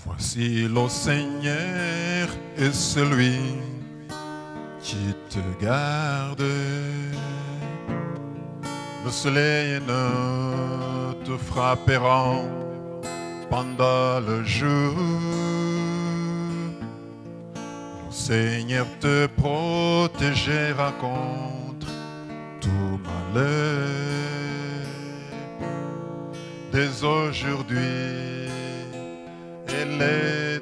Voici le Seigneur est celui qui te garde. Le soleil ne te frappera pendant le jour. Le Seigneur te protégera contre tout malheur. Dès aujourd'hui et l'éternité.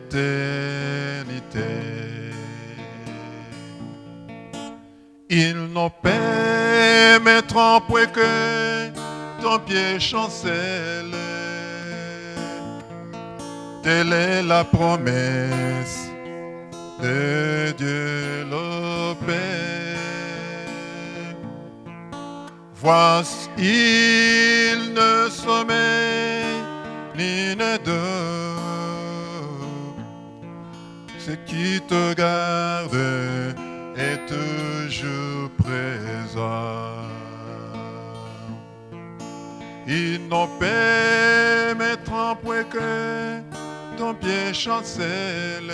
Ils ne permettront point que ton pied chancelle. Telle est la promesse de Dieu le Père. Voici, il ne sommeille ni ne dort. Ce qui te garde est toujours présent. Ils ne permettront point que ton pied chancelle.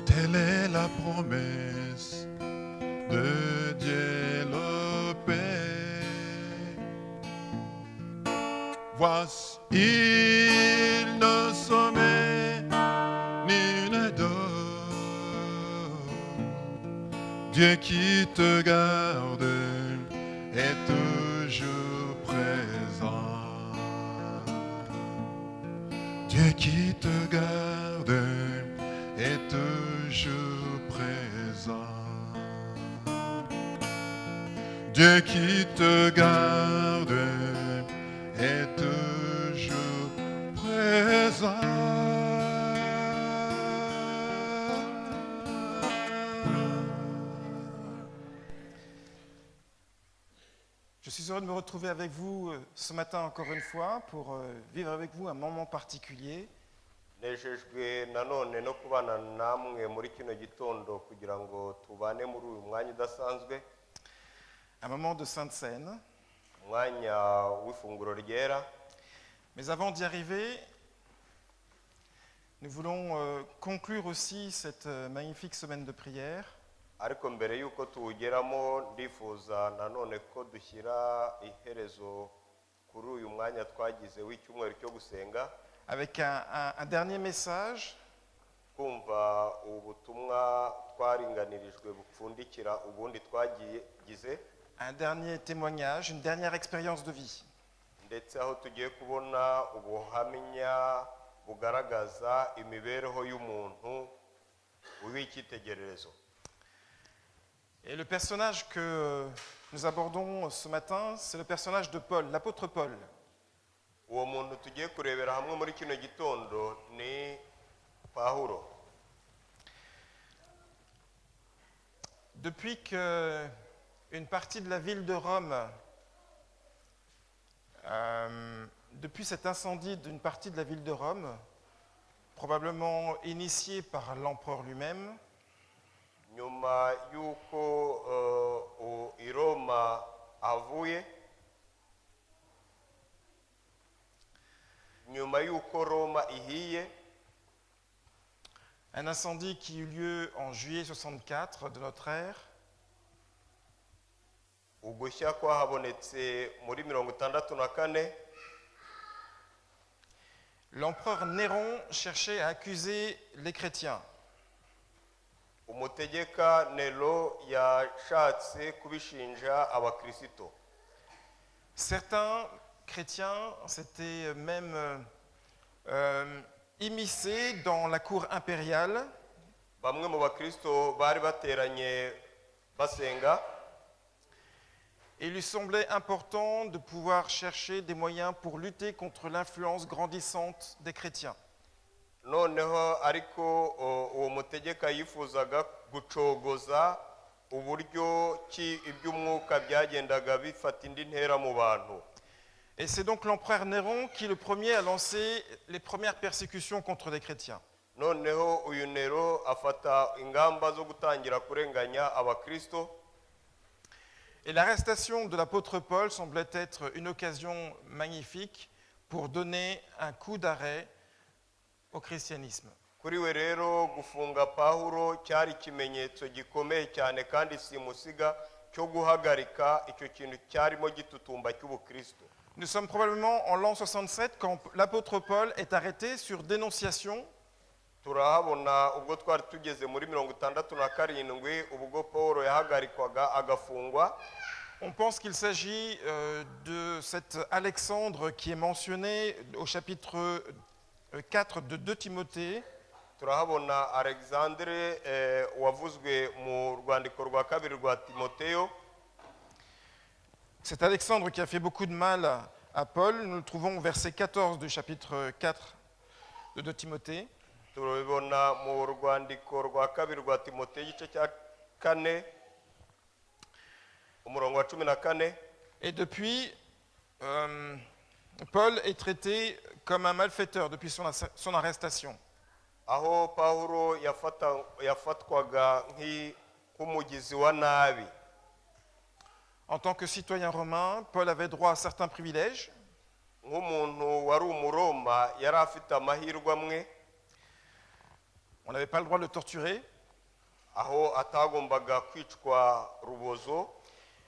Telle est la promesse de Dieu le Père. Voici, il ne sommeille ni ne dort. Dieu qui te garde est toujours présent. Dieu qui te garde est toujours présent. Dieu qui te garde est toujours présent. Je suis heureux de me retrouver avec vous ce matin encore une fois pour vivre avec vous un moment particulier. nejejwe nanone no kubana namwe muri kino gitondo kugira ngo tubane muri uyu mwanya udasanzwe, Un moment de Sainte Seine. umwanya w'ifunguro ryera. Mais avant d'y arriver, nous voulons conclure aussi cette magnifique semaine de prière Ariko mbere y'uko tuwugeramo ndifuza nanone ko dushyira iherezo kuri uyu mwanya twagize w'icyumweru cyo gusenga, avec un dernier message kumva ubutumwa twaringanirijwe bupfundikira ubundi twagize, un dernier témoignage, une dernière expérience de vie. ndetse aho tugiye kubona ubuhamya bugaragaza imibereho y'umuntu w'icyitegererezo. Et le personnage que nous abordons ce matin, c'est le personnage de Paul, l'apôtre Paul. Uwo muntu tugiye kurebera hamwe muri kino gitondo ni Pawulo. Depuis qu'une partie de la ville de Rome, depuis cet incendie d'une partie de la ville de Rome, probablement initié par l'empereur lui-même, Nyuma y'uko i Roma avuye, nyuma y'uko Roma ihiye, un incendie qui eut lieu en juillet 64 de notre ère, ugushya kwahabonetse muri 64, l'empereur Néron cherchait à accuser les chrétiens. umutegeka Nero yashatse kubishinja abakristo. Certains chrétiens s'étaient même immiscés dans la cour impériale Bamwe mu bakristo bari bateranye basenga, et il lui semblait important de pouvoir chercher des moyens pour lutter contre l'influence grandissante des chrétiens. noneho ariko uwo mutegeka yifuzaga gucogoza uburyo ki iby'umwuka byagendaga bifata indi ntera mu bantu. Et c'est donc l'empereur Néron qui, le premier, a lancé les premières persécutions contre les chrétiens. Noneho uyu Nero afata ingamba zo gutangira kurenganya abakristo. Et l'arrestation de l'apôtre Paul semblait être une occasion magnifique pour donner un coup d'arrêt au christianisme. kuri we rero gufunga Pawulo cyari ikimenyetso gikomeye cyane kandi simusiga cyo guhagarika icyo kintu cyarimo gitutumba cy'ubukristo. Nous sommes probablement en l'an 67 quand l'apôtre Paul est arrêté sur dénonciation. Turahabona ubwo twari tugeze muri 67 ubwo Pawulo yahagarikwaga agafungwa. On pense qu'il s'agit de cet Alexandre qui est mentionné au chapitre 4 de 2 Timothée. Turahabona Alexandre wavuzwe mu rwandiko rwa kabiri rwa Timoteyo. Cet Alexandre qui a fait beaucoup de mal à Paul, nous le trouvons au verset 14 du chapitre 4 de 2 Timothée. Turabibona mu rwandiko rwa kabiri rwa Timoteyo igice cya 4 umurongo wa 14. Et depuis, Paul est traité comme un malfaiteur depuis son arrestation. Aho Pawulo yafatwaga nk'umugizi wa nabi. En tant que citoyen romain, Paul avait droit à certains privilèges. Nk'umuntu wari umuroma yari afite amahirwe amwe. On n'avait pas le droit de le torturer. Aho atagombaga kwicwa rubozo.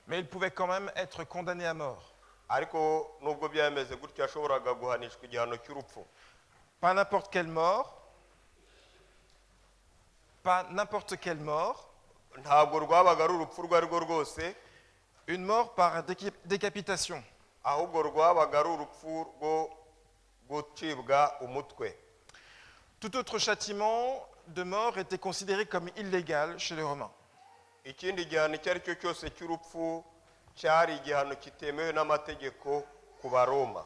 Mais il pouvait quand même être condamné à mort. Ariko nubwo byameze gutyo yashoboraga guhanishwa igihano cy'urupfu. Pas n'importe quelle mort. Pas n'importe quelle mort. Ntabwo rwabaga ari urupfu rwo arirwo rwose. Une mort par décapitation. Ahubwo rwabaga ari urupfu rwo gucibwa umutwe. Tout autre châtiment de mort était considéré comme illégal chez les Romains. Ikindi gihano icyo ari cyo cyose cy'urupfu cyari igihano kitemewe n'amategeko ku Baroma.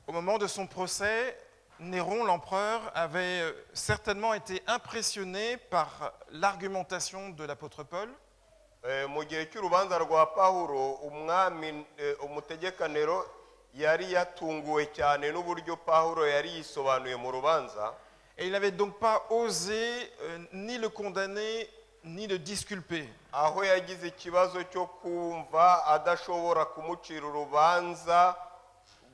Au moment de son procès, Néron, l'empereur, avait certainement été impressionné par l'argumentation de l'apôtre Paul. Mu gihe cy'urubanza rwa Pawulo umwami umutegeka Nero yari yatunguwe cyane n'uburyo Pawulo yari yisobanuye mu rubanza. Et il n'avait donc pas osé ni le condamner ni le disculper. Aho yagize ikibazo cyo kumva adashobora kumucira urubanza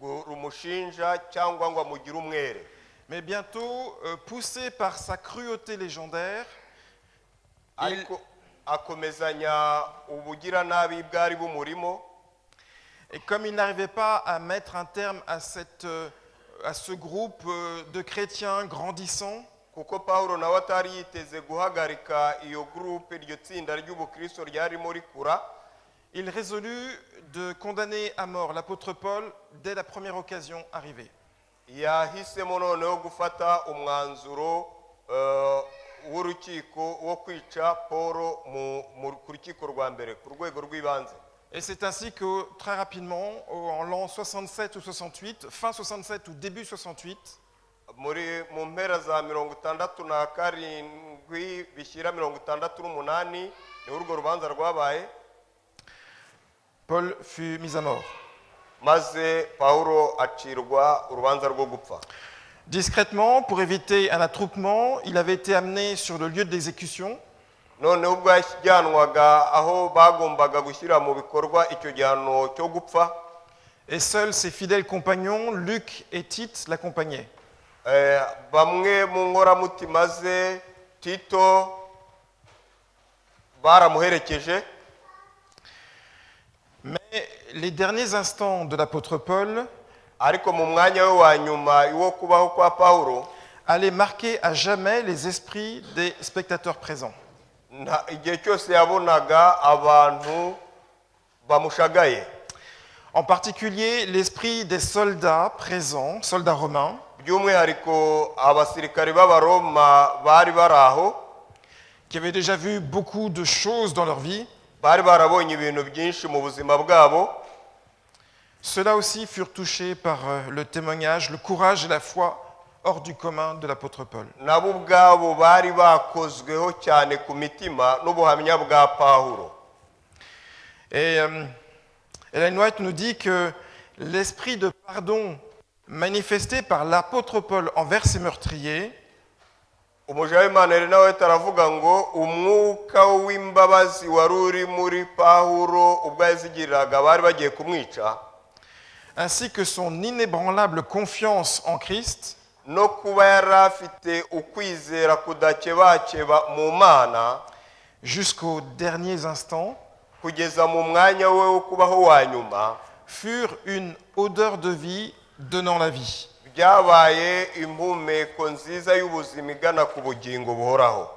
rumushinja cyangwa ngo amugire umwere. Mais bientôt, poussé par sa cruauté légendaire, ariko akomezanya ubugira nabi bwari bumurimo. Et comme il n'arrivait pas à mettre un terme à ce groupe de chrétiens grandissants, kuko Pawulo nawe atari yiteze guhagarika iyo groupe iryo tsinda ry'ubukristo ryarimo rikura, il résolut de condamner à mort l'apôtre Paul dès la première occasion arrivée. Yahisemo noneho gufata umwanzuro w'urukiko wo kwica Paulo ku rukiko rwa mbere ku rwego rw'ibanze. Et c'est ainsi que très rapidement, en l'an 67 ou 68, fin 67 ou début 68, mu mpera za 67 bishyira 68 ni urwo rubanza rwabaye. Paul fut mis à mort. Maze Paulo acirwa urubanza rwo gupfa. Discrètement, pour éviter un attroupement, il avait été amené sur le lieu d'exécution. None ubwo yajyanwaga aho bagombaga gushyira mu bikorwa icyo gihano cyo gupfa. Et seuls ses fidèles compagnons, Luc et Tite, l'accompagnaient. Bamwe mu nkoramutima ze Tito baramuherekeje. Mais les derniers instants de l'apôtre Paul ariko mu mwanya we wa nyuma wo kubaho kwa Pawulo allaient marquer à jamais les esprits des spectateurs présents. Igihe cyose yabonaga abantu bamushagaye. En particulier l'esprit des soldats présents, soldats romains, by'umwihariko abasirikari b'Abaroma bari baraho, qui avaient déjà vu beaucoup de choses dans leur vie. bari barabonye ibintu byinshi mu buzima bwabo. Ceux-là aussi furent touchés par le témoignage, le courage et la foi hors du commun de l'apôtre Paul. Nabo ubwabo bari bakozweho cyane ku mitima n'ubuhamya bwa Pawulo. Et Ellen White nous dit que l'esprit de pardon manifesté par l'apôtre Paul envers ses meurtriers Umuja w'Imana rero nawe taravuga ngo umwuka w'imbabazi wari uri muri Pawulo ubwo yazigiriraga bari bagiye kumwica, ainsi que son inébranlable confiance en Christ, no kuba yari afite ukwizera kudakebakeba mu Mana jusqu'aux derniers instants, kugeza mu mwanya we wo kubaho wa nyuma, furent une odeur de vie donnant la vie. byabaye impumeko nziza y'ubuzima igana ku bugingo buhoraho.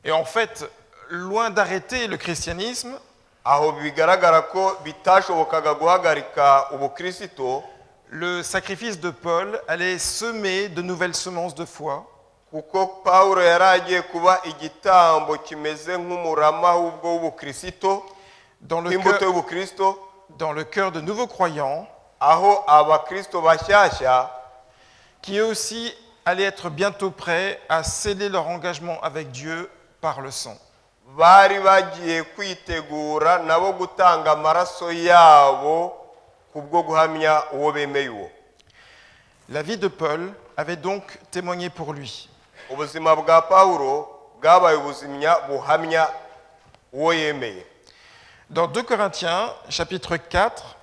Et en fait, loin d'arrêter le christianisme, aho bigaragara ko bitashobokaga guhagarika ubukristo, le sacrifice de Paul allait semer de nouvelles semences de foi kuko Pawulo yari agiye kuba igitambo kimeze nk'umurama ahubwo w'ubukristo, dans imbuto y'ubukristo, le cœur de nouveaux croyants, aho abakristo bashyashya qui eux aussi allaient être bientôt prêts à sceller leur engagement avec Dieu par le sang. bari bagiye kwitegura nabo gutanga amaraso yabo kubwo guhamya uwo bemeye uwo. La vie de Paul avait donc témoigné pour lui. ubuzima bwa Pawulo bwabaye ubuzima buhamya uwo yemeye. Dans 2 Corinthiens, chapitre 4,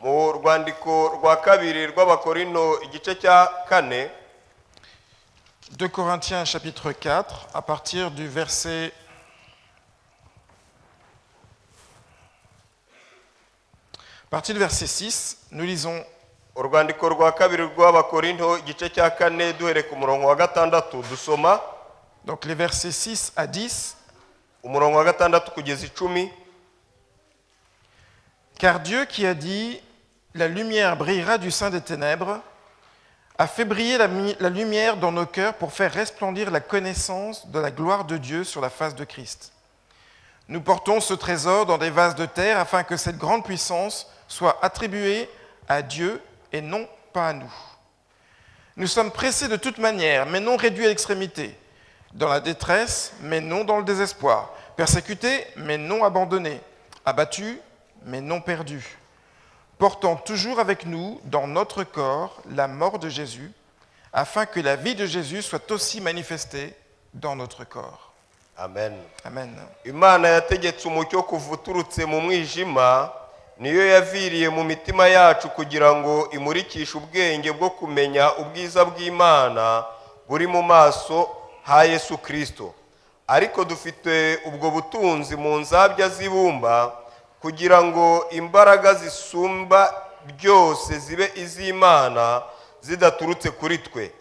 mu rwandiko rwa kabiri rw'Abakorinto igice cya 4, 2 Corinthiens, chapitre 4, à partir du verset 6, nous lisons urwandiko rwa kabiri rw'Abakorinto igice cya 4 duhere ku murongo wa 6 dusoma donc les versets 6 à 10. umurongo wa 6 kugeza 10. Car Dieu qui a dit « La lumière brillera du sein des ténèbres » a fait briller la lumière dans nos cœurs pour faire resplendir la connaissance de la gloire de Dieu sur la face de Christ. Nous portons ce trésor dans des vases de terre afin que cette grande puissance soit attribuée à Dieu et non pas à nous. Nous sommes pressés de toute manière, mais non réduits à l'extrémité, dans la détresse, mais non dans le désespoir, persécutés, mais non abandonnés, abattus, mais non perdus, portant toujours avec nous dans notre corps la mort de Jésus, afin que la vie de Jésus soit aussi manifestée dans notre corps. Amen. Amen. Imana yategetse umucyo kuva uturutse mu mwijima, niyo yaviriye mu mitima yacu kugira ngo imurikishe ubwenge bwo kumenya ubwiza bw'Imana buri mu maso ha Yesu Kristo. Ariko dufite ubwo butunzi mu nzabya z'ibumba kugira ngo imbaraga zisumba byose zibe iz'Imana zidaturutse kuri twe.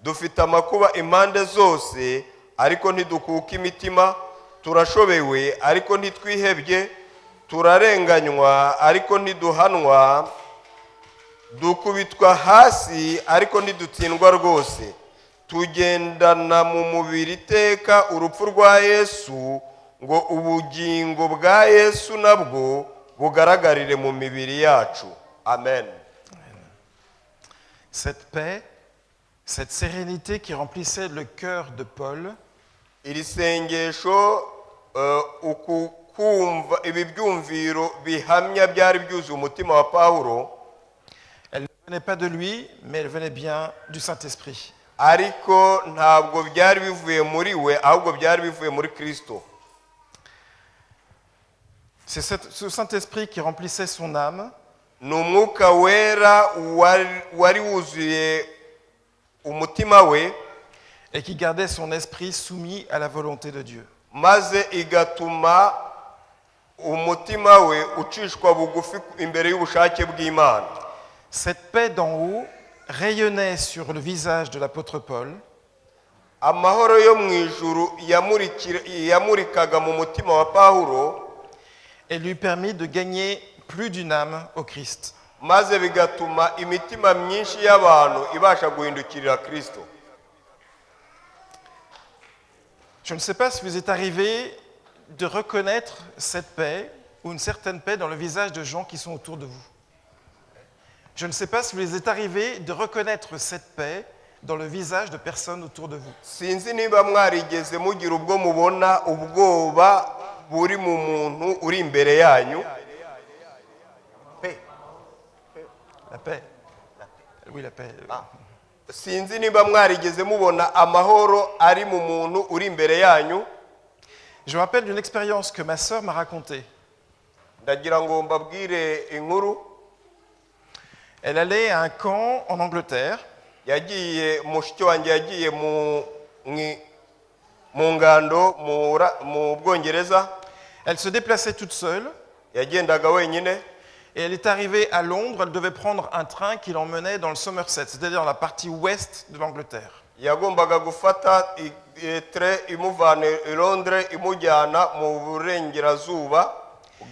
Dufite amakuba impande zose, ariko ntidukuka imitima, turashobewe ariko ntitwihebye, turarenganywa ariko ntiduhanwa, dukubitwa hasi ariko ntidutsindwa rwose. Tugendana mu mubiri iteka urupfu rwa Yesu, ngo ubugingo bwa Yesu nabwo bugaragarire mu mibiri yacu. Amen. Cette paix, cette sérénité qui remplissait le cœur de Paul, iri sengesho kumva ibi byumviro bihamya byari byuzuye umutima wa Pawulo, elle ne venait pas de lui, mais elle venait bien du Saint-Esprit. ariko ntabwo byari bivuye muri we, ahubwo byari bivuye muri Kristo. C'est ce Saint-Esprit qui remplissait son âme, ni umwuka wera wari wuzuye umutima we, et qui gardait son esprit soumis à la volonté de Dieu. maze igatuma umutima we ucishwa bugufi imbere y'ubushake bw'Imana. Cette paix d'en haut rayonnait sur le visage de l'apôtre Paul, amahoro yo mu ijuru yamurikaga mu mutima wa Pawulo, et lui permit de gagner plus d'une âme au Christ. maze bigatuma imitima myinshi y'abantu ibasha guhindukirira Kristo. Je ne sais pas si vous êtes arrivé de reconnaître cette paix ou une certaine paix dans le visage de gens qui sont autour de vous. Je ne sais pas si vous êtes arrivé de reconnaître cette paix dans le visage de personnes autour de vous. Sinzi niba mwarigeze mugira ubwo mubona ubwoba buri mu muntu uri imbere yanyu. La paix. Oui, la paix. Sinzi niba mwarigeze mubona amahoro ari mu muntu uri imbere yanyu. Je me rappelle d'une expérience que ma sœur m'a racontée. Ndagira ngo mbabwire inkuru. Elle allait à un camp en Angleterre. mushiki wanjye yagiye mu ngando mu Bwongereza. Elle se déplaçait toute seule Yagendaga wenyine. et elle est arrivée à Londres. Elle devait prendre un train qui l'emmenait dans le Somerset, c'est-à-dire la partie ouest de l'Angleterre. Yagombaga gufata train imuvana i Londres imujyana mu burengerazuba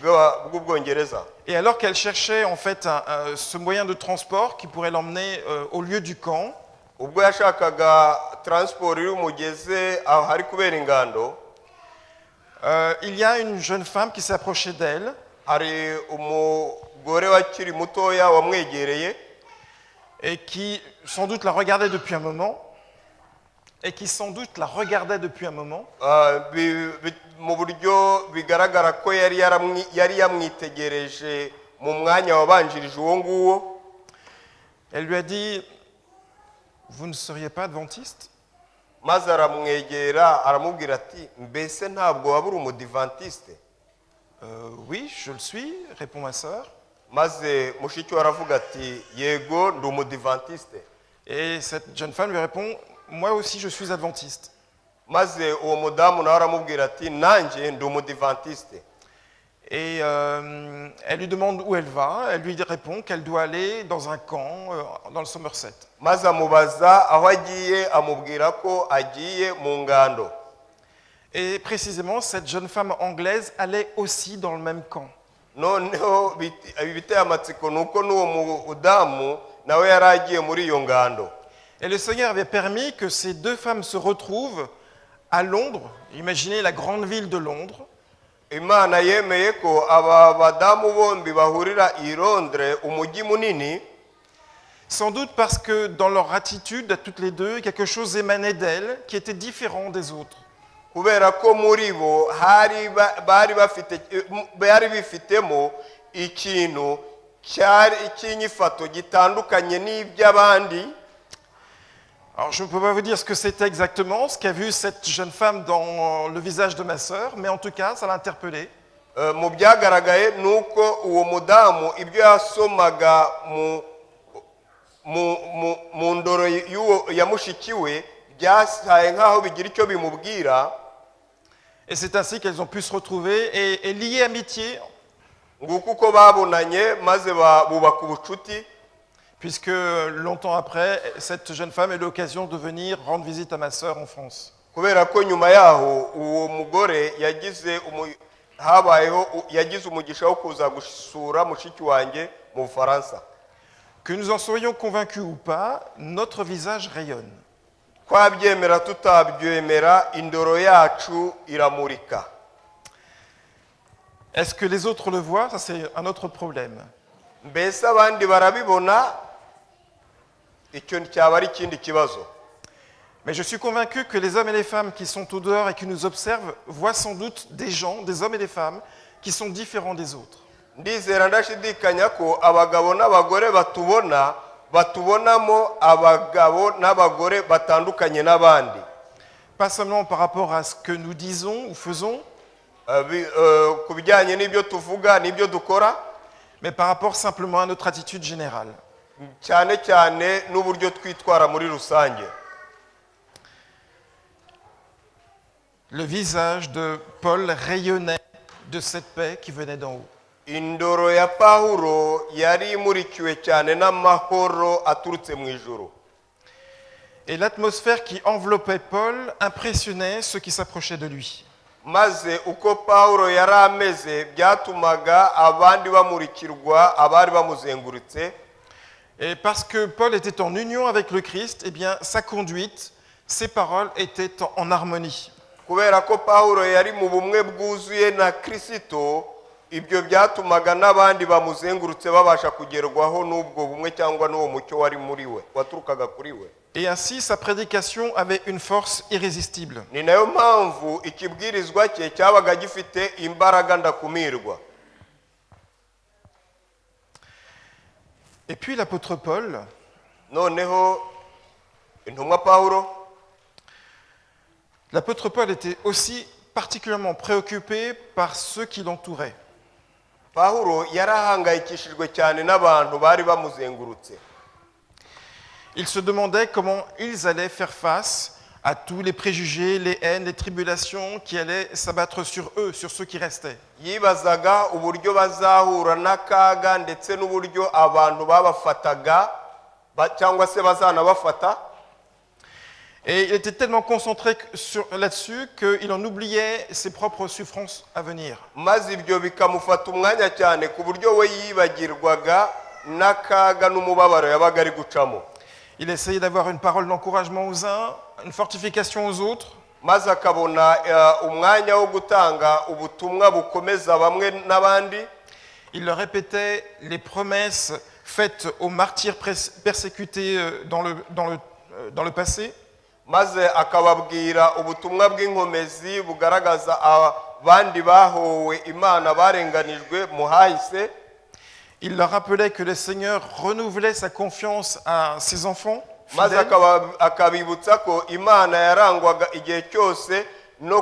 bw'Ubwongereza. Et alors qu'elle cherchait en fait ce moyen de transport qui pourrait l'emmener au lieu du camp, Ubwo yashakaga transport iri umugeze aho hari kubera ingando, il y a une jeune femme qui s'est approchée d'elle hari umugore wakiri mutoya wamwegereye et qui sans doute la regardait depuis un moment. Mu buryo bigaragara ko yari yamwitegereje mu mwanya wabanjirije uwo nguwo. Elle lui a dit « Vous ne seriez pas adventiste ?» Maze aramwegera aramubwira ati mbese ntabwo waba uri umudivantiste? Oui, je le suis, répond ma sœur. Maze mushiki we aravuga ati yego ndi umudivantiste. Et cette jeune femme lui répond « Moi aussi, je suis adventiste. » Maze uwo mudamu nawe aramubwira ati nanjye ndi umudivantiste. Et elle lui demande où elle va. Elle lui répond qu'elle doit aller dans un camp dans le Somerset. Maze amubaza aho agiye, amubwira ko agiye mu ngando. Et précisément, cette jeune femme anglaise allait aussi dans le même camp. Noneho biteye amatsiko nuko n'uwo mudamu nawe yari agiye muri iyo ngando. Et le Seigneur avait permis que ces deux femmes se retrouvent à Londres. Imaginez la grande ville de Londres. Imana yemeye ko aba badamu bombi bahurira i Londres, umujyi munini. Sans doute parce que dans leur attitude, à toutes les deux, quelque chose émanait d'elles qui était différent des autres. Kubera ko muri bo bari bifitemo ikintu cy'inyifato gitandukanye n'iby'abandi. Alors je ne peux pas vous dire ce que c'était exactement, ce qu'a vu cette jeune femme dans le visage de ma sœur, mais en tout cas, ça l'a interpellée. Mu byagaragaye nuko uwo mudamu ibyo yasomaga mu ndoro ya mushiki we byasaye nk'aho bigira icyo bimubwira. Et c'est ainsi qu'elles ont pu se retrouver et lier amitié. Nguko uko babonanye maze bubaka ubucuti. Puisque longtemps après, cette jeune femme a eu l'occasion de venir rendre visite à ma sœur en France. Kubera ko nyuma yaho uwo mugore yagize umugisha wo kuza gusura mushiki wanjye mu Bufaransa. Que nous en soyons convaincus ou pas, notre visage rayonne. Twabyemera tutabyemera, indoro yacu iramurika. Est-ce que les autres le voient? Ça, c'est un autre problème. Mbese abandi barabibona, icyo cyaba ari ikindi kibazo. Mais je suis convaincu que les hommes et les femmes qui sont au dehors et qui nous observent voient sans doute des gens, des hommes et des femmes, qui sont différents des autres. Ndizera ndashidikanya ko abagabo n'abagore batubonamo abagabo n'abagore batandukanye n'abandi. Pas seulement par rapport à ce que nous disons ou faisons, ku bijyanye n'ibyo tuvuga n'ibyo dukora, mais par rapport simplement à notre attitude générale. cyane cyane n'uburyo twitwara muri rusange. Le visage de Paul rayonnait de cette paix qui venait d'en haut. Indoro ya Pawulo yari imurikiwe cyane n'amahoro aturutse mu ijuru. Et l'atmosphère qui enveloppait Paul impressionnait ceux qui s'approchaient de lui. Maze uko Pawulo yari ameze byatumaga abandi bamurikirwa, abari bamuzengurutse. Et parce que Paul était en union avec le Christ, eh bien, sa conduite, ses paroles étaient en harmonie. Kubera ko Pawulo yari mu bumwe bwuzuye na Kristo, ibyo byatumaga n'abandi bamuzengurutse babasha kugerwaho n'ubwo bumwe cyangwa n'uwo mucyo wari muri we, waturukaga kuri we. Et ainsi, sa prédication avait une force irrésistible. Ni nayo mpamvu ikibwirizwa cye cyabaga gifite imbaraga ndakumirwa. Et puis l'apôtre Paul, Noneho intumwa Pawulo, l'apôtre Paul était aussi particulièrement préoccupé par ceux qui l'entouraient. Pawulo yarahangayikishijwe cyane n'abantu bari bamuzengurutse. Ils se demandaient comment ils allaient faire face à tous les préjugés, les haines, les tribulations qui allaient s'abattre sur eux, sur ceux qui restaient. yibazaga uburyo bazahura n'akaga ndetse n'uburyo abantu babafataga cyangwa se bazanabafata. Et il était tellement concentré là-dessus qu'il en oubliait ses propres souffrances à venir. maze ibyo bikamufata umwanya cyane ku buryo we yibagirwaga n'akaga n'umubabaro yabaga ari gucamo. Il essayait d'avoir une parole d'encouragement aux uns, une fortification aux autres. maze akabona umwanya wo gutanga ubutumwa bukomeza bamwe n'abandi. Il leur répétait les promesses faites aux martyrs persécutés dans le passé. maze akababwira ubutumwa bw'inkomezi bugaragaza abandi bahowe Imana barenganijwe mu hahise. Il leur rappelait que le Seigneur renouvelait sa confiance à ses enfants. maze akabibutsa ko Imana yarangwaga igihe cyose no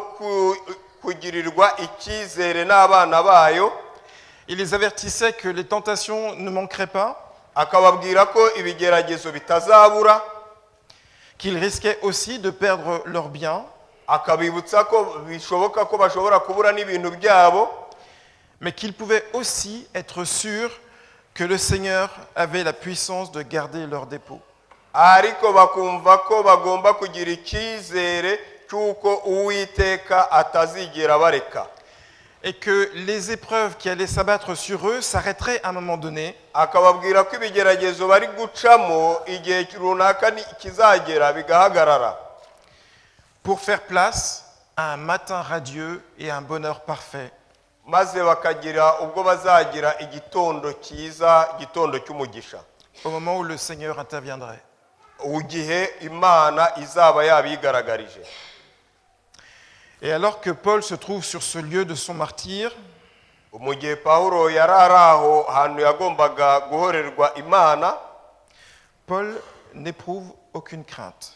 kugirirwa icyizere n'abana bayo. Il les avertissait que les tentations ne manqueraient pas, akababwira ko ibigeragezo bitazabura, qu'ils risquaient aussi de perdre leurs biens, akabibutsa ko bishoboka ko bashobora kubura n'ibintu byabo, mais qu'ils pouvaient aussi être sûrs que le Seigneur avait la puissance de garder leur dépôt. ariko bakumva ko bagomba kugira icyizere cy'uko Uwiteka atazigera bareka. Et que les épreuves qui allaient s'abattre sur eux s'arrêteraient à un moment donné, akababwira ko ibigeragezo bari gucamo igihe runaka kizagera bigahagarara, pour faire place à un matin radieux et à un bonheur parfait. maze bakagira ubwo bazagira igitondo cyiza, igitondo cy'umugisha, Au moment où le Seigneur interviendrait. igihe Imana izaba yabigaragarije. Et alors que Paul se trouve sur ce lieu de son martyre, mu gihe Pawulo yari ari aho hantu yagombaga guhorerwa Imana, Paul n'éprouve aucune crainte.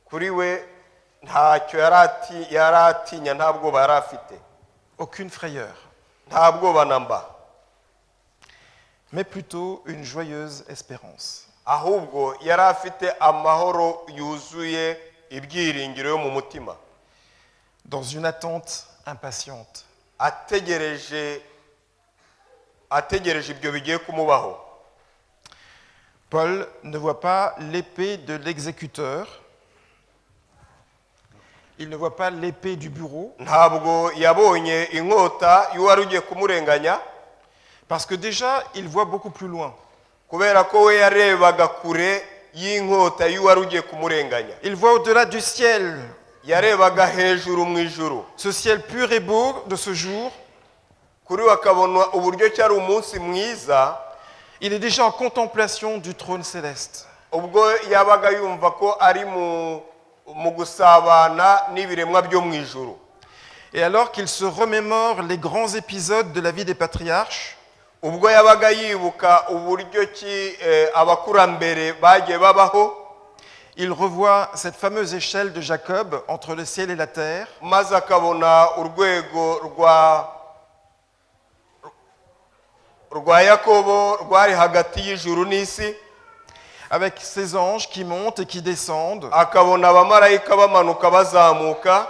kuri we ntacyo yari atinya, nta bwoba yari afite, Aucune frayeur, nta bwoba na mba, mais plutôt une joyeuse espérance. ahubwo yari afite amahoro yuzuye ibyiringiro yo mu mutima, Dans une attente impatiente. ategereje ibyo bigiye kumubaho. Paul ne voit pas l'épée de l'exécuteur, il ne voit pas l'épée du bourreau, ntabwo yabonye inkota y'uwari ugiye kumurenganya, parce que déjà, il voit beaucoup plus loin. kubera ko we yarebaga kure y'inkota y'uwari ugiye kumurenganya. Il voit au-delà du ciel, yarebaga hejuru mu ijuru, ce ciel pur et beau de ce jour. kuri we akabona uburyo cyari umunsi mwiza, Il est déjà en contemplation du trône céleste. ubwo yabaga yumva ko ari mu gusabana n'ibiremwa byo mu ijuru. Et alors qu'il se remémore les grands épisodes de la vie des patriarches, ubwo yabaga yibuka uburyo ki abakurambere bagiye babaho, il revoit cette fameuse échelle de Jacob entre le ciel et la terre, maze akabona urwego rwa Yakobo rwari hagati y'ijuru n'isi, avec ses anges qui montent et qui descendent, akabona abamarayika bamanuka bazamuka,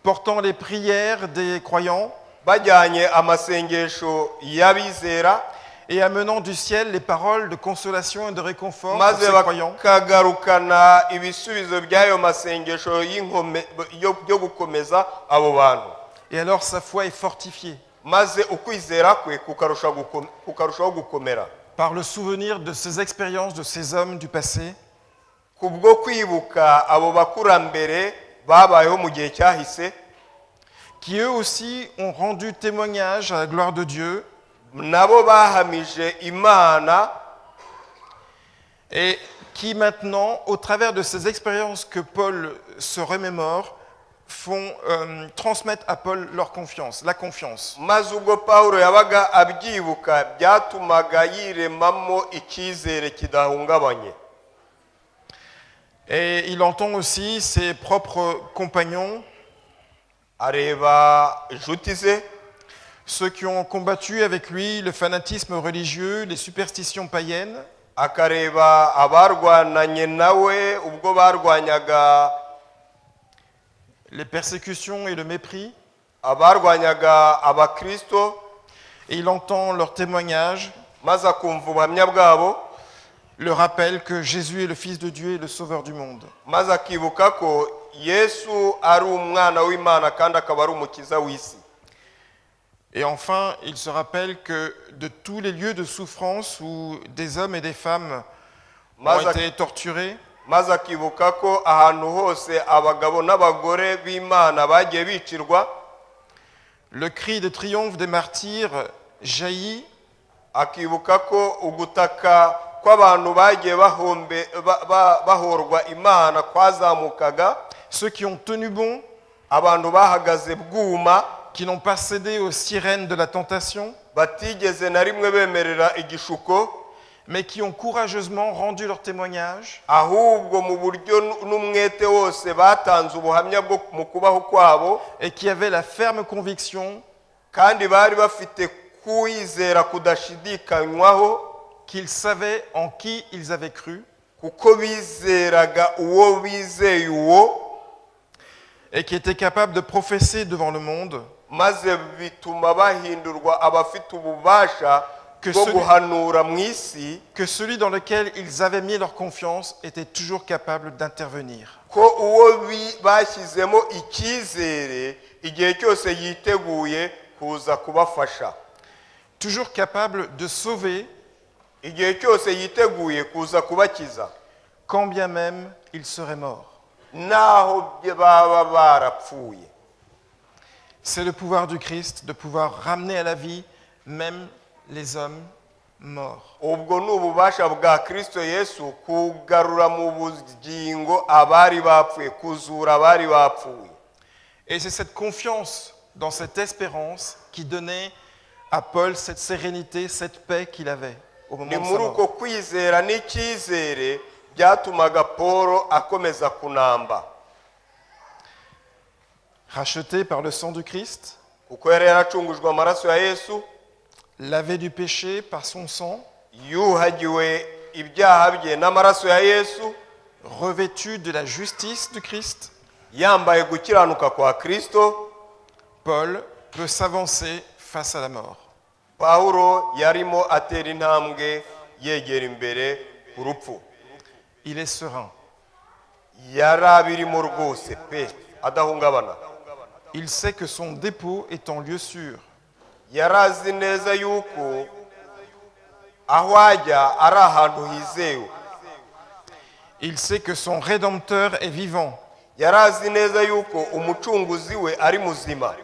portant les prières des croyants bajyanye amasengesho y'abizera, et amenant du ciel les paroles de consolation et de réconfort pour maze ces croyants. bakagarukana ibisubizo by'ayo masengesho yo gukomeza abo bantu. Et alors sa foi est fortifiée maze ukwizera kwe kukarushaho gukomera par le souvenir de ces expériences de ces hommes du passé, kubwo kwibuka abo bakurambere babayeho mu gihe cyahise, qui eux aussi ont rendu témoignage à la gloire de Dieu nabo bahamije Imana, et qui maintenant, au travers de ces expériences que Paul se remémore, transmettent à Paul leur confiance, la confiance. maze ubwo Pawulo yabaga abyibuka byatumaga yiremamo icyizere kidahungabanye. Et il entend aussi ses propres compagnons, areba inshuti ze, ceux qui ont combattu avec lui le fanatisme religieux, les superstitions païennes, akareba abarwananye nawe ubwo barwanyaga les persécutions et le mépris, abarwanyaga abakristo, et il entend leur témoignage, maze akumva ubuhamya bwabo, le rappel que Jésus est le Fils de Dieu et le Sauveur du monde. maze akibuka ko Yesu ari umwana w'Imana kandi akaba ari umukiza w'isi. Et enfin, il se rappelle que de tous les lieux de souffrance où des hommes et des femmes ont Maze- été torturés, maze akibuka ko ahantu hose abagabo n'abagore b'Imana bagiye bicirwa, le cri de triomphe des martyrs jaillit, akibuka ko ugutaka kw'abantu bagiye bahorwa Imana kwazamukaga, ceux qui ont tenu bon, abantu bahagaze bwuma, qui n'ont pas cédé aux sirènes de la tentation, batigeze na rimwe bemerera igishuko, mais qui ont courageusement rendu leur témoignage, ahubwo mu buryo n'umwete wose batanze ubuhamya bwo mu kubaho kwabo, et qui avaient la ferme conviction kandi bari bafite kwizera kudashidikanywaho, qu'ils savaient en qui ils avaient cru, kuko bizeraga uwo bizeye uwo, et qui étaient capables de professer devant le monde maze bituma bahindurwa abafite ububasha Que bwo celui- guhanura mu isi, que celui dans lequel ils avaient mis leur confiance était toujours capable d'intervenir. ko uwo bashyizemo icyizere igihe cyose yiteguye kuza kubafasha, Toujours capable de sauver, igihe cyose yiteguye kuza kubakiza, quand bien même ils seraient morts. naho baba barapfuye. C'est le pouvoir du Christ de pouvoir ramener à la vie même les hommes morts. Ubwo ni ububasha bwa Kristo Yesu kugarura mu bugingo abari bapfuye, kuzura abari bapfuye. Et c'est cette confiance dans cette espérance qui donnait à Paul cette sérénité, cette paix qu'il avait au Ni moment de sa muri mort. uko kwizera n'icyizere byatumaga Paulo akomeza kunamba, Racheté par le sang du Christ, kuko yari yaracungujwe amaraso ya Yesu, lavé du péché par son sang, yuhagiwe ibyaha bye n'amaraso ya Yesu, revêtu de la justice du Christ, yambaye gukiranuka kwa Kristo, Paul peut s'avancer face à la mort. Pawulo yarimo atera intambwe yegera imbere ku rupfu. Il est serein. Yari abirimo rwose pe adahungabana. Il sait que son dépôt est en lieu sûr. Yari azi neza yuko aho ajya ari ahantu hizewe. Il sait que son Rédempteur est vivant. Yari azi neza yuko umucunguzi we ari muzima.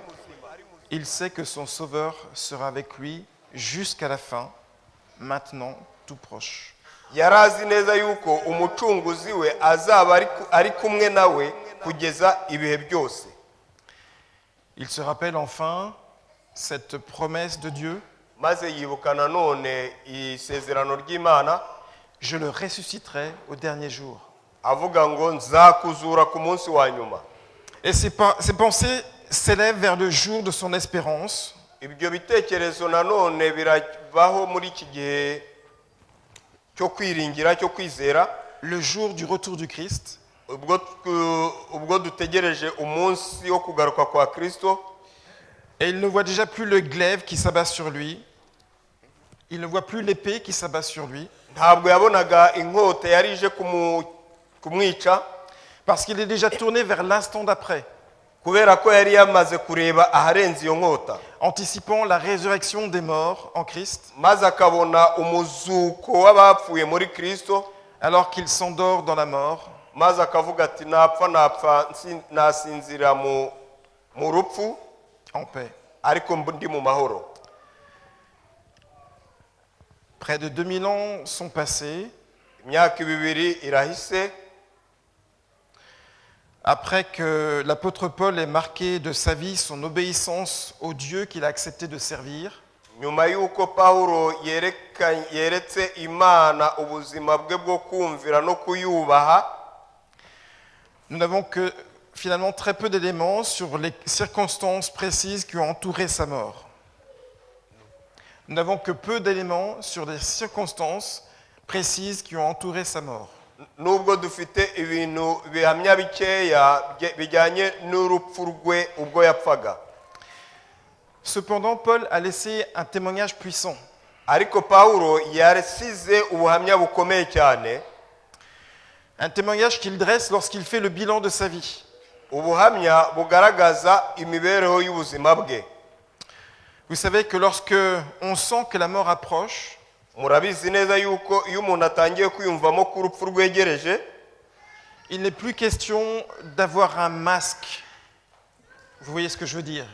Il sait que son Sauveur sera avec lui jusqu'à la fin, maintenant tout proche. Yari azi neza yuko umucunguzi we azaba ari kumwe nawe kugeza ibihe byose. Il se rappelle enfin cette promesse de Dieu, Maze yibuka nanone isezerano ry'Imana, je le ressusciterai au dernier jour. avuga ngo nzakuzura ku munsi wa nyuma. Et ses pensées s'élèvent vers le jour de son espérance, Ibyo bitekerezo nanone birabaho muri iki gihe cyo kwiringira, cyo kwizera, le jour du retour du Christ, ubwo dutegereje umunsi wo kugaruka kwa Kristo. et il ne voit déjà plus le glaive qui s'abat sur lui, il ne voit plus l'épée qui s'abat sur lui, Ntabwo yabonaga inkota yari ije kumwica, parce qu'il est déjà tourné vers l'instant d'après, kubera ko yari yamaze kureba aharenze iyo nkota, anticipant la résurrection des morts en Christ, maze akabona umuzuko w'abapfuye muri Kristo, alors qu'il s'endort dans la mort, maze akavuga ati napfa nasinzira mu rupfu en paix. ariko ndi mu mahoro. Près de 2000 ans sont passés, Imyaka 2 irahise, après que l'apôtre Paul ait marqué de sa vie son obéissance au Dieu qu'il a accepté de servir. nyuma y'uko Pawulo yeretse Imana ubuzima bwe bwo kumvira no kuyubaha, Nous n'avons que finalement très peu d'éléments sur les circonstances précises qui ont entouré sa mort. Nous n'avons que peu d'éléments sur les circonstances précises qui ont entouré sa mort. nubwo dufite ibintu bihamya bikeya bijyanye n'urupfu rwe ubwo yapfaga. Cependant, Paul a laissé un témoignage puissant. Ariko Pawulo yarasize ubuhamya bukomeye cyane, Un témoignage qu'il dresse lorsqu'il fait le bilan de sa vie. ubuhamya bugaragaza imibereho y'ubuzima bwe. Vous savez que lorsque on sent que la mort approche, Murabizi neza yuko iyo umuntu atangiye kwiyumvamo ko urupfu rwegereje, il n'est plus question d'avoir un masque. Vous voyez ce que je veux dire?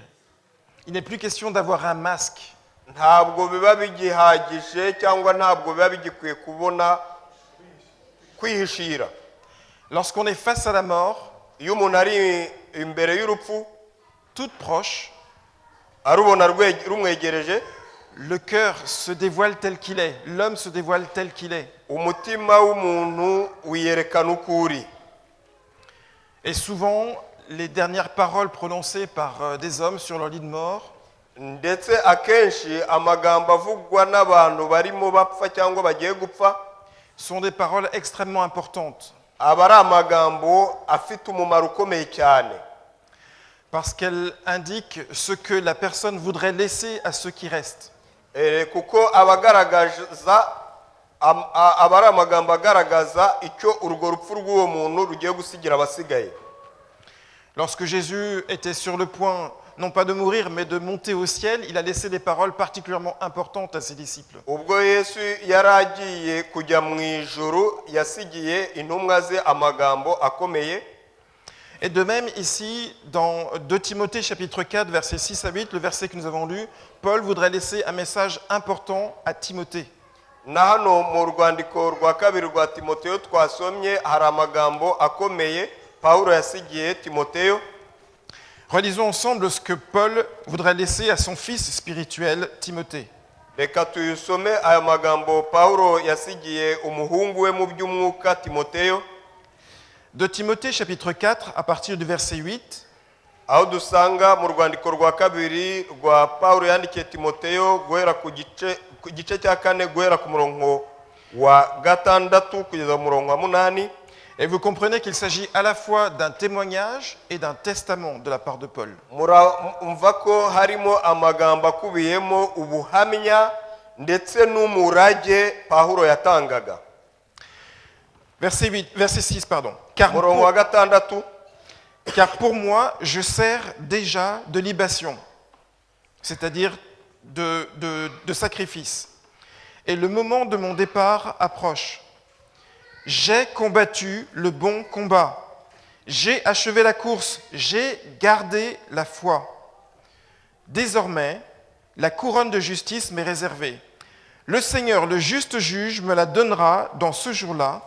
Il n'est plus question d'avoir un masque. ntabwo biba bigihagije cyangwa ntabwo biba bigikwiye kubona kwihishira. Lorsqu'on est face à la mort, Iyo umuntu ari imbere y'urupfu toute proche, arubona rumwegereje, le cœur se dévoile tel qu'il est, l'homme se dévoile tel qu'il est. umutima w'umuntu wiyerekana uko uri. Et souvent, les dernières paroles prononcées par des hommes sur leur lit de mort Ndetse akenshi amagambo avugwa n'abantu barimo bapfa cyangwa bagiye gupfa sont des paroles extrêmement importantes aba ari amagambo afite umumaro ukomeye cyane, parce qu'elles indiquent ce que la personne voudrait laisser à ceux qui restent. kuko aba ari amagambo agaragaza icyo urwo rupfu rw'uwo muntu rugiye gusigira abasigaye. Lorsque Jésus était sur le point, non pas de mourir, mais de monter au ciel, il a laissé des paroles particulièrement importantes à ses disciples. Ubwo Yesu yari agiye kujya mu ijuru, yasigiye intumwa ze amagambo akomeye. Et de même, ici, dans 2 Timothée chapitre 4, versets 6 à 8, le verset que nous avons lu, Paul voudrait laisser un message important à Timothée. Na hano mu rwandiko rwa kabiri rwa Timoteyo twasomye hari amagambo akomeye Pawulo yasigiye Timoteyo. Relisons ensemble ce que Paul voudrait laisser à son fils spirituel, Timothée. Reka tuyusome aya magambo Pawulo yasigiye umuhungu we mu by'umwuka Timoteyo. De Timothée chapitre 4, à partir du verset 8, Aho dusanga mu rwandiko rwa kabiri rwa Pawulo yandikiye Timoteyo guhera ku gice cya 4 guhera ku murongo wa 6 kugeza mu murongo wa 8. et vous comprenez qu'il s'agit à la fois d'un témoignage et d'un testament de la part de Paul. Murumva ko harimo amagambo akubiyemo ubuhamya ndetse n'umurage Pawulo yatangaga. Verset 6, pardon. Murongo wa 6. Car pour moi, je sers déjà de libation, c'est-à-dire de sacrifice. Et le moment de mon départ approche. J'ai combattu le bon combat. J'ai achevé la course. J'ai gardé la foi. Désormais, la couronne de justice m'est réservée. Le Seigneur, le juste juge, me la donnera dans ce jour-là,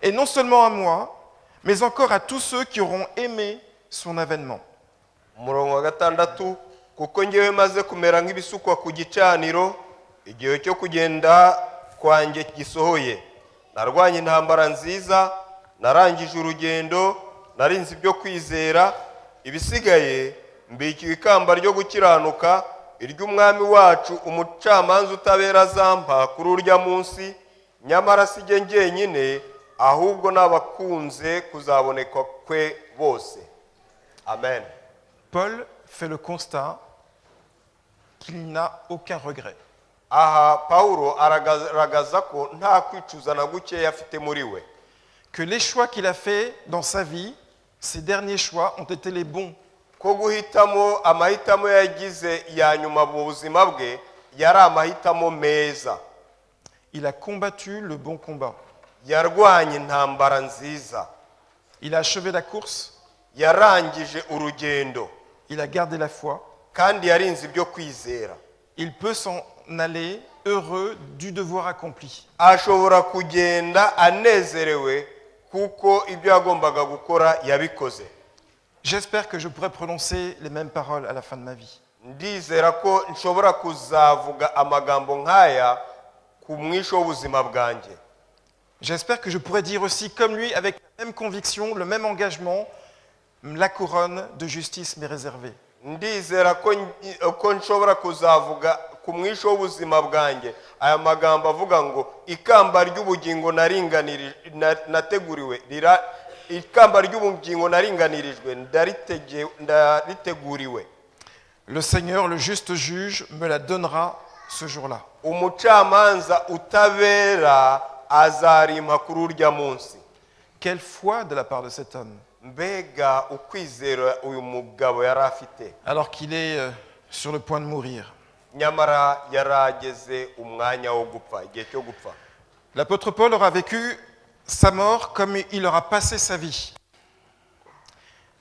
et non seulement à moi, mais encore à tous ceux qui auront aimé son avènement. Umurongo wa 6, kuko ngewe maze kumera nk'ibisukwa ku gicaniro, igihe cyo kugenda kwanjye gisohoye. Narwanye intambara nziza, narangije urugendo, narinze ibyo kwizera, ibisigaye mbikiwe ikamba ryo gukiranuka, iry'umwami wacu umucamanza utabera azampa kuri urya munsi, nyamara si jye njyenyine, ahubwo n'abakunze kuzaboneka kwe bose. Amen. Paul fait le constat qu'il n'a aucun regret. Aha Pawulo aragaragaza ko nta kwicuza na gukeya afite muri we. Que les choix qu'il a faits dans sa vie, ces derniers choix, ont été les bons. Ko guhitamo amahitamo yagize ya nyuma mu buzima bwe yari amahitamo meza. Il a combattu le bon combat. Yarwanye intambara nziza. Il a achevé la course. Yarangije urugendo. Il a gardé la foi. Kandi yarinze ibyo kwizera. Il peut s'en aller heureux du devoir accompli. Ashobora kugenda anezerewe kuko ibyo yagombaga gukora yabikoze. J'espère que je pourrai prononcer les mêmes paroles à la fin de ma vie. Ndizera ko nshobora kuzavuga amagambo nk'aya ku mwisho w'ubuzima bwanjye. J'espère que je pourrai dire aussi comme lui, avec la même conviction, le même engagement, la couronne de justice m'est réservée. Ndizera ko nshobora kuzavuga ku mwisho w'ubuzima bwanjye aya magambo avuga ngo ikamba ry'ubugingo nateguriwe ikamba ry'ubugingo naringanirijwe ndariteguriwe. Le Seigneur, le juste juge, me la donnera ce jour-là. Umucamanza utabera azarimpa kuri urya munsi. Quelle foi de la part de cet homme, Mbega ukwizera uyu mugabo yari afite, alors qu'il est sur le point de mourir. nyamara yarageze umwanya wo gupfa, igihe cyo gupfa. L'apôtre Paul aura vécu sa mort comme il aura passé sa vie.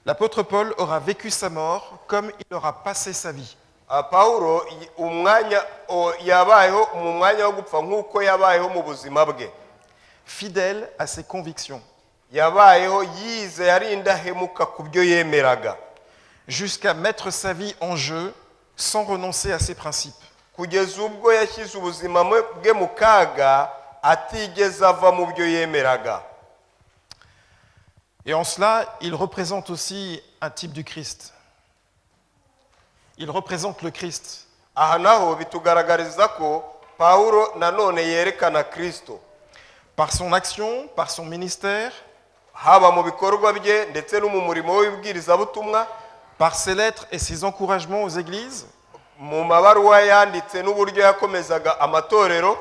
L'apôtre Paul aura vécu sa mort comme il aura passé sa vie. Paulo yabayeho mu mwanya wo gupfa nk'uko yabayeho mu buzima bwe. Fidèle à ses convictions. Yabayeho yize yari indahemuka ku byo yemeraga. Jusqu'à mettre sa vie en jeu sans renoncer à ses principes. Kugeza ubwo yashyize ubuzima bwe mu kaga atigeze ava mu byo yemeraga. Et en cela, il représente aussi un type du Christ. Il représente le Christ. Aha naho bitugaragariza ko Paulo nanone yerekana Kristo. Par son action, par son ministère, Haba mu bikorwa bye ndetse no mu murimo w'ibwirizabutumwa, par ses lettres et ses encouragements aux églises, mu mabaruwa yanditse n'uburyo yakomezaga amatorero,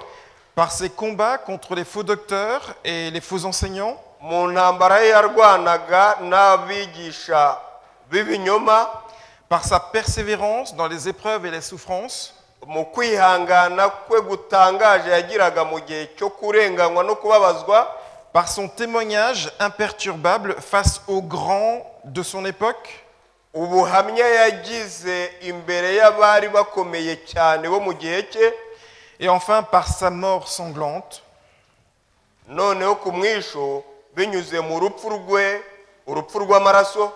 par ses combats contre les faux docteurs et les faux enseignants, mu ntambara ye yarwanaga n'abigisha b'ibinyoma, par sa persévérance dans les épreuves et les souffrances, mu kwihangana kwe gutangaje yagiraga mu gihe cyo kurenganywa no kubabazwa, par son témoignage imperturbable face aux grands de son époque, ubuhamya yagize imbere y'abari bakomeye cyane bo mu gihe cye, et enfin par sa mort sanglante, noneho ku mwisho binyuze mu rupfu rwe, urupfu rw'amaraso.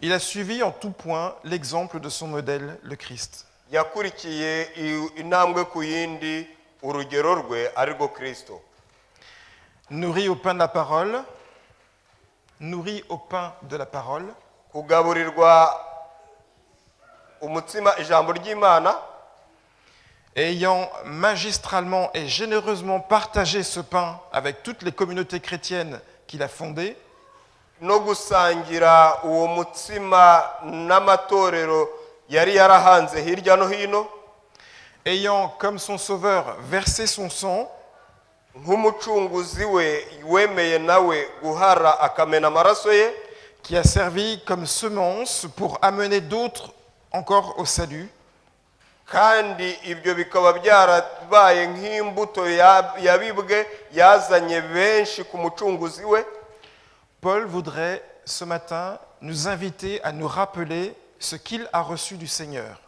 il a suivi en tout point l'exemple de son modèle, le Christ. Yakurikiye intambwe ku yindi urugero rwe ari rwo Kristo. Nourri au pain de la parole, nourri au pain de la parole, Kugaburirwa umutsima ijambo ry'Imana, ayant magistralement et généreusement partagé ce pain avec toutes les communautés chrétiennes qu'il a fondées, no gusangira uwo mutsima n'amatorero yari yarahanze hirya no hino, ayant comme son sauveur versé son sang, nk'umucunguzi we wemeye nawe guhara akamena amaraso ye, qui a servi comme semence pour amener d'autres encore au salut, kandi ibyo bikaba byarabaye nk'imbuto yabibwe yazanye benshi ku mucunguzi we. Paul voudrait ce matin nous inviter à nous rappeler ce qu'il a reçu du Seigneur.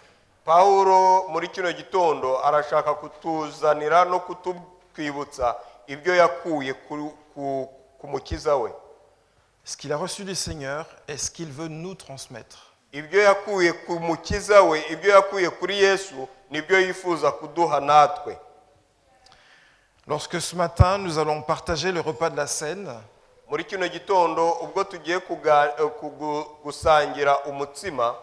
Paulo muri kino gitondo arashaka kutuzanira no kutubwibutsa ibyo yakuye ku mukiza we. Ce qu'il a reçu du Seigneur est ce qu'il veut nous transmettre. Ibyo yakuye ku mukiza we, ibyo yakuye kuri Yesu nibyo yifuza kuduha natwe. Lorsque ce matin nous allons partager le repas de la Cène, Muri kino gitondo ubwo tugiye gusangira umutsima,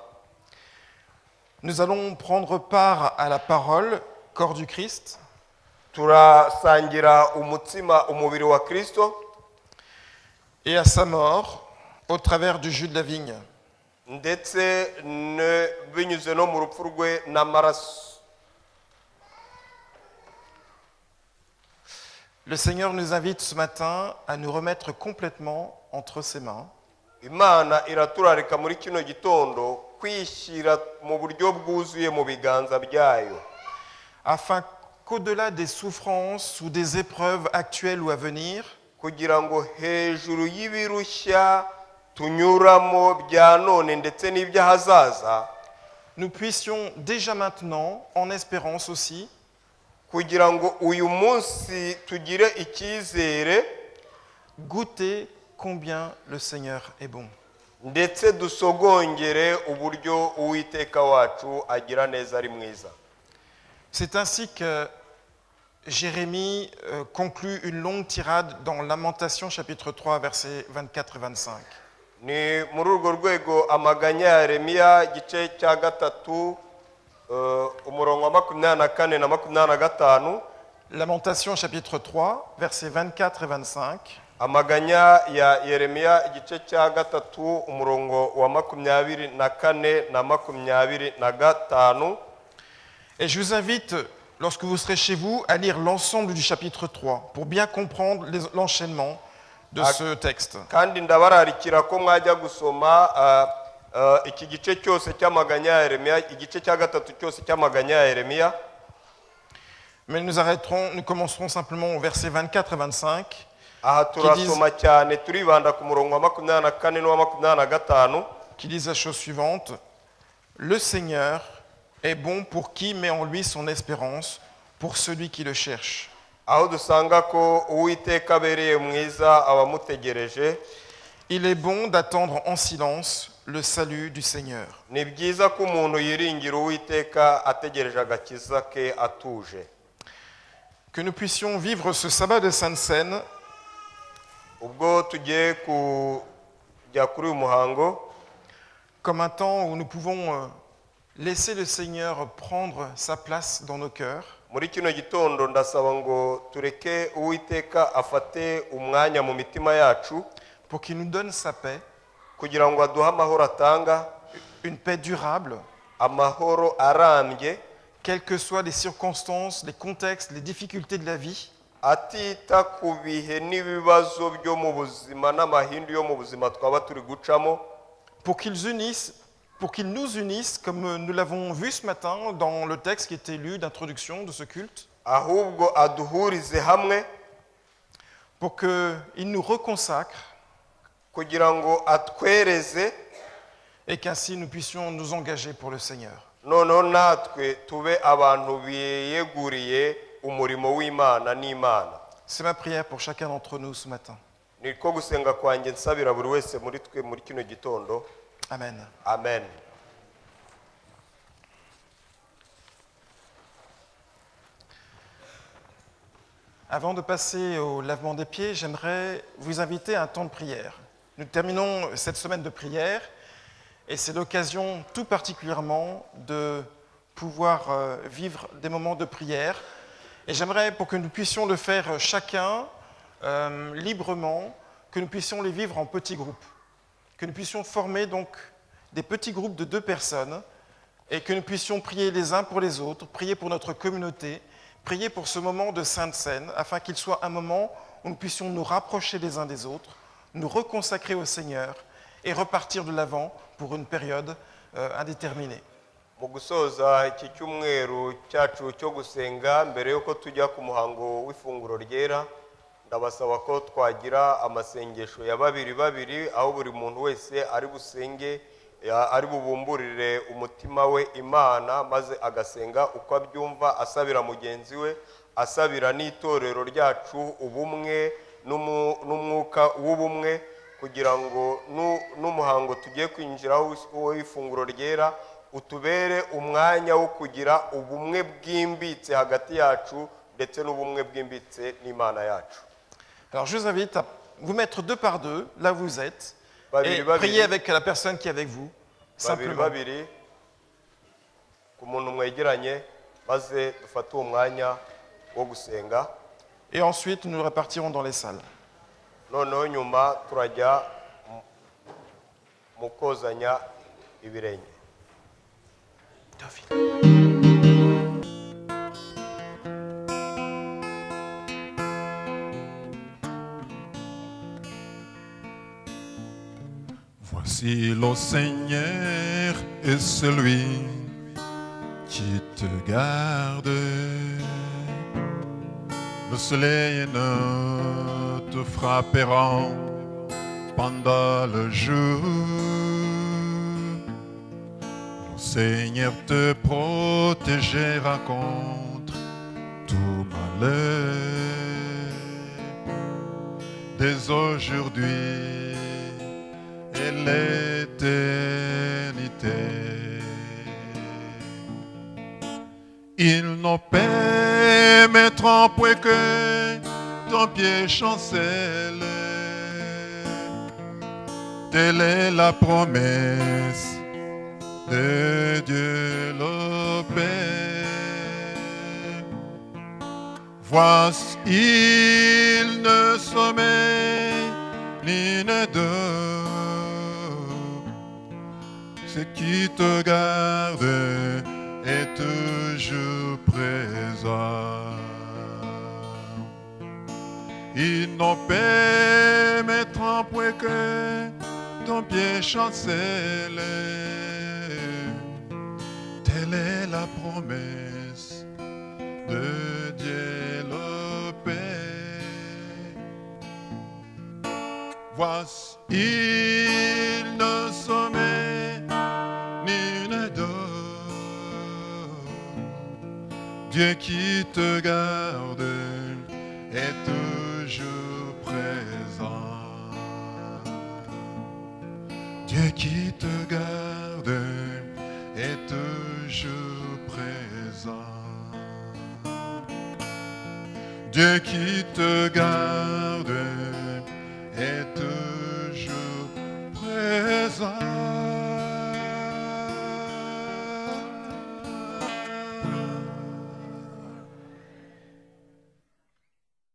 nous allons prendre part à la parole, corps du Christ, turasangira umutsima umubiri wa Kristo, et à sa mort au travers du jus de la vigne. ndetse binyuze no mu rupfu rwe n'amaraso. Le Seigneur nous invite ce matin à nous remettre complètement entre ses mains, Imana iraturarika muri kino gitondo kwishyira mu buryo bwuzuye mu biganza byayo, afin qu'au-delà des souffrances ou des épreuves actuelles ou à venir, kugira ngo hejuru y'ibirushya tunyuramo bya none ndetse n'iby'ahazaza, nous puissions déjà maintenant, en espérance aussi, kugira ngo uyu munsi tugire icyizere goûter combien le Seigneur est bon. ndetse dusogongere uburyo Uwiteka wacu agira neza ari mwiza. C'est ainsi que Jérémie conclut une longue tirade dans Lamentation chapitre 3 versets 24 et 25. Ni muri urwo rwego amaganya ya Yeremiya igice cya 3 umurongo wa 24 na 25. Lamentation chapitre 3, versets 24 et 25. Amaganya ya Yeremiya igice cya gatatu umurongo wa 24 na 25. Et je vous invite, lorsque vous serez chez vous, à lire l'ensemble du chapitre 3 pour bien comprendre l'enchaînement de ce texte. Kandi ndabararikira ko mwajya gusoma iki gice cyose cy'amaganya ya Yeremiya, igice cya gatatu cyose cy'amaganya ya Yeremiya. Mais nous commencerons simplement au verset 24 et 25. Aha turasoma cyane turibanda ku murongo wa 24 n'uwa 25 qui disent la chose suivante: Le Seigneur est bon pour qui met en lui son espérance, pour celui qui le cherche. aho dusanga ko Uwiteka abereye mwiza abamutegereje. Il est bon d'attendre en silence le salut du Seigneur. Ni byiza ko umuntu yiringira Uwiteka ategereje agakiza ke atuje. Que nous puissions vivre ce sabbat de Sainte Seine Ubwo tugiye kujya kuri uyu muhango comme un temps où nous pouvons laisser le Seigneur prendre sa place dans nos cœurs. muri kino gitondo ndasaba ngo tureke Uwiteka afate umwanya mu mitima yacu Pour qu'il nous donne sa paix, kugira ngo aduhe amahoro atanga, une paix durable, amahoro arambye, quelles que soient les circonstances, les contextes, les difficultés de la vie, atita ku bihe n'ibibazo byo mu buzima n'amahindu yo mu buzima twaba turi gucamo, pour qu'ils nous unissent, comme nous l'avons vu ce matin dans le texte qui était lu d'introduction de ce culte, ahubwo aduhurize hamwe pour qu'ils nous reconsacrent kugira ngo atwereze, et qu'ainsi nous puissions nous engager pour le Seigneur. noneho natwe tube abantu biyeguriye umurimo w'Imana n'Imana. C'est ma prière pour chacun d'entre nous ce matin. Niko gusenga kwanjye nsabira buri wese muri twe muri kino gitondo. Amen. Amen. Avant de passer au lavement des pieds, j'aimerais vous inviter à un temps de prière. Nous terminons cette semaine de prière et c'est l'occasion tout particulièrement de pouvoir vivre des moments de prière. Et j'aimerais, pour que nous puissions le faire chacun librement, que nous puissions les vivre en petits groupes, que nous puissions former donc des petits groupes de 2 personnes et que nous puissions prier les uns pour les autres, prier pour notre communauté, prier pour ce moment de Sainte Seine, afin qu'il soit un moment où nous puissions nous rapprocher les uns des autres, nous reconsacrer au Seigneur et repartir de l'avant pour une période indéterminée. Mu gusoza iki cyumweru cyacu cyo gusenga, mbere yuko tujya ku muhango w'ifunguro ryera, ndabasaba ko twagira amasengesho ya babiri aho buri muntu wese ari busenge, ari bubumburire umutima we Imana, maze agasenga uko abyumva, asabira mugenzi we, asabira n'itorero ryacu ubumwe n'umwuka w'ubumwe, kugira ngo n'umuhango tugiye kwinjiraho w'ifunguro ryera utubere umwanya wo kugira ubumwe bwimbitse hagati yacu ndetse n'ubumwe bwimbitse n'Imana yacu. Alors je vous invite à vous mettre 2 par 2, là où vous êtes, et Babiri. prier avec la personne qui est avec vous, simplement. babiri ku muntu mwegeranye, maze dufate uwo mwanya wo gusenga. Et ensuite, nous repartirons dans les salles. Noneho nyuma turajya mu kozanya ibirenge. Voici le Seigneur est celui qui te garde. Le soleil ne te frappera pendant le jour. Le Seigneur te protégera contre tout malheur. Dès aujourd'hui et l'éternité. Ils ne permettront point que ton pied chancelle. Telle est la promesse de Dieu le paix. Voici, il ne sommeille ni ne dort. Ce qui te garde est toujours présent. Il n'en permettra point que ton pied chancelle. Telle est la promesse de Dieu le Père. Voici, il ne sommeille ni ne dort. Dieu qui te garde est toujours présent. Dieu qui te garde est toujours présent. Dieu qui te garde est toujours